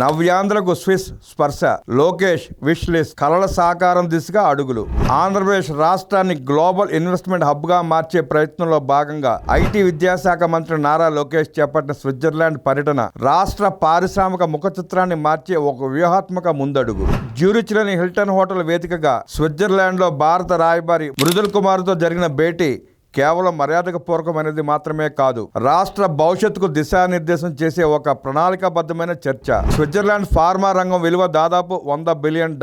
నవ్యాంధ్రకు Swiss స్పర్శ, Lokesh wish list, కలల సాకారం దిశగా అడుగులు. ఆంధ్రప్రదేశ్ రాష్ట్రాన్ని గ్లోబల్ ఇన్వెస్ట్మెంట్ హబ్ గా మార్చే ప్రయత్నంలో భాగంగా ఐటీ విద్యాశాఖ మంత్రి నారా లోకేష్ చేపట్టిన స్విట్జర్లాండ్ పర్యటన రాష్ట్ర పారిశ్రామిక ముఖ చిత్రాన్ని మార్చే ఒక వ్యూహాత్మక ముందడుగు. జ్యూరిచ్లోని హిల్టన్ హోటల్ వేదికగా స్విట్జర్లాండ్ లో భారత రాయబారి మృదుల్ కుమార్ తో జరిగిన భేటీ కేవలం మర్యాదకు పూర్వకమైనది మాత్రమే కాదు, రాష్ట్ర భవిష్యత్తుకు దిశానిర్దేశం చేసే ఒక ప్రణాళికాబద్ధమైన చర్చ. స్విట్జర్లాండ్ ఫార్మా రంగం విలువ దాదాపు $100 బిలియన్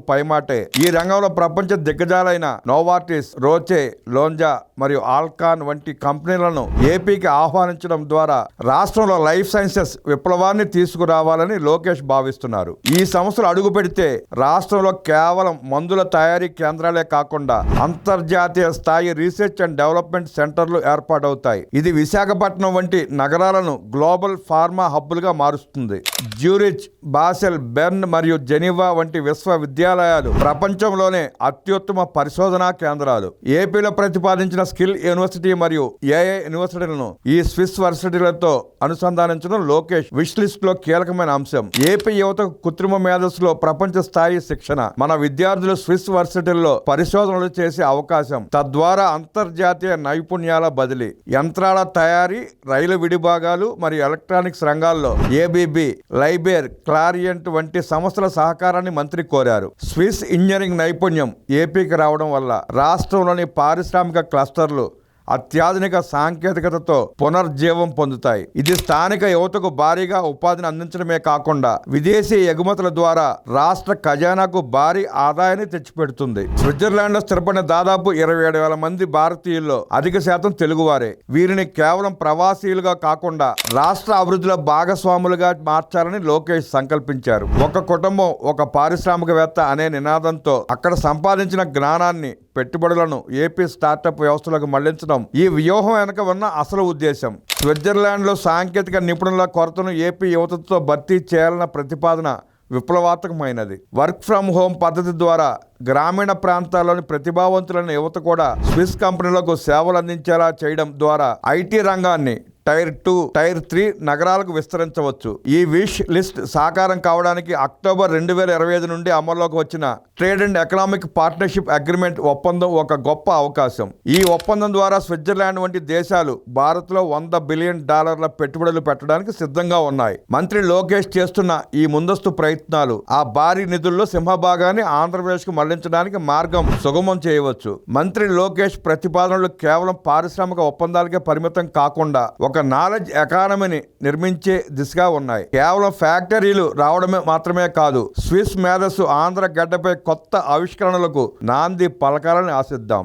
పైమాటే. ఈ రంగంలో ప్రపంచ దిగ్గజాలైన నోవార్టిస్, రోచే, లోంజా మరియు ఆల్కాన్ వంటి కంపెనీలను ఏపీకి ఆహ్వానించడం ద్వారా రాష్ట్రంలో లైఫ్ సైన్సెస్ విప్లవాన్ని తీసుకురావాలని లోకేష్ భావిస్తున్నారు. ఈ సంస్థలు అడుగు పెడితే రాష్ట్రంలో కేవలం మందుల తయారీ కేంద్రాలే కాకుండా అంతర్జాతీయ స్థాయి రీసెర్చ్ అండ్ డెవలప్మెంట్ సెంటర్లు ఏర్పాటవుతాయి. ఇది విశాఖపట్నం వంటి నగరాలను గ్లోబల్ ఫార్మా హబ్బులుగా మారుస్తుంది. జ్యూరిచ్, బాసెల్, బెర్న్ మరియు జెనీవా వంటి విశ్వవిద్యాలయాలు ప్రపంచంలోనే అత్యుత్తమ పరిశోధనా కేంద్రాలు. ఏపీలో ప్రతిపాదించిన స్కిల్ యూనివర్సిటీ మరియు ఏఐ యూనివర్సిటీలను ఈ స్విస్ వర్సిటీలతో అనుసంధానించడం లోకేష్ విష్ లిస్ట్ లో కీలకమైన అంశం. ఏపీ యువతకు కృత్రిమ మేధస్సులో ప్రపంచ స్థాయి శిక్షణ, మన విద్యార్థులు స్విస్ వర్సిటీల్లో పరిశోధనలు చేసే అవకాశం, తద్వారా అంతర్జాతీయ నైపుణ్యాల బదిలీ, యంత్రాల తయారీ, రైలు విడిభాగాలు మరియు ఎలక్ట్రానిక్స్ రంగాల్లో ఏబీబీ, లైబేర్, క్లారియంట్ వంటి సంస్థల సహకారాన్ని మంత్రి కోరారు. స్విస్ ఇంజనీరింగ్ నైపుణ్యం ఏపీకి రావడం వల్ల రాష్ట్రంలోని పారిశ్రామిక క్లస్టర్లు అత్యాధునిక సాంకేతికతతో పునర్జీవం పొందుతాయి. ఇది స్థానిక యువతకు భారీగా ఉపాధిని అందించడమే కాకుండా విదేశీ ఎగుమతుల ద్వారా రాష్ట్ర ఖజానాకు భారీ ఆదాయాన్ని తెచ్చిపెడుతుంది. స్విట్జర్లాండ్ లో స్థిరపడిన దాదాపు 27,000 మంది భారతీయుల్లో అధిక శాతం తెలుగువారే. వీరిని కేవలం ప్రవాసీలుగా కాకుండా రాష్ట్ర అభివృద్ధిలో భాగస్వాములుగా మార్చాలని లోకేష్ సంకల్పించారు. ఒక కుటుంబం ఒక పారిశ్రామికవేత్త అనే నినాదంతో అక్కడ సంపాదించిన జ్ఞానాన్ని, పెట్టుబడులను ఏపీ స్టార్టప్ వ్యవస్థలకు మళ్లించడం ఈ వ్యూహం వెనుక ఉన్న అసలు ఉద్దేశం. స్విట్జర్లాండ్ లో సాంకేతిక నిపుణుల కొరతను ఏపీ యువతతో భర్తీ చేయాలన్న ప్రతిపాదన విప్లవాత్మకమైనది. వర్క్ ఫ్రం హోమ్ పద్ధతి ద్వారా గ్రామీణ ప్రాంతాల్లోని ప్రతిభావంతులైన యువత కూడా స్విస్ కంపెనీలకు సేవలు అందించేలా చేయడం ద్వారా ఐటీ రంగాన్ని టైర్ 2, టైర్ 3 నగరాలకు విస్తరించవచ్చు. ఈ విష్ లిస్ట్ సాకారం కావడానికి అక్టోబర్ 2025 నుండి అమల్లోకి వచ్చిన trade and economic partnership agreement ఒప్పందం ఒక గొప్ప అవకాశం. ఈ ఒప్పందం ద్వారా స్విట్జర్లాండ్ వంటి దేశాలు భారత్లో $100 బిలియన్ పెట్టుబడులు పెట్టడానికి సిద్ధంగా ఉన్నాయి. మంత్రి లోకేష్ చేస్తున్న ఈ ముందస్తు ప్రయత్నాలు ఆ భారీ నిధుల్లో సింహభాగాన్ని ఆంధ్రప్రదేశ్కు మళ్లించడానికి మార్గం సుగమం చేయవచ్చు. మంత్రి లోకేష్ ప్రతిపాదనలు కేవలం పారిశ్రామిక ఒప్పందాలకే పరిమితం కాకుండా ఒక నాలెడ్జ్ ఎకానమీని నిర్మించే దిశగా ఉన్నాయి. కేవలం ఫ్యాక్టరీలు రావడమే మాత్రమే కాదు, స్విస్ మేధస్సు ఆంధ్ర గడ్డపై కొత్త ఆవిష్కరణలకు నాంది పలకాలని ఆశిద్దాం.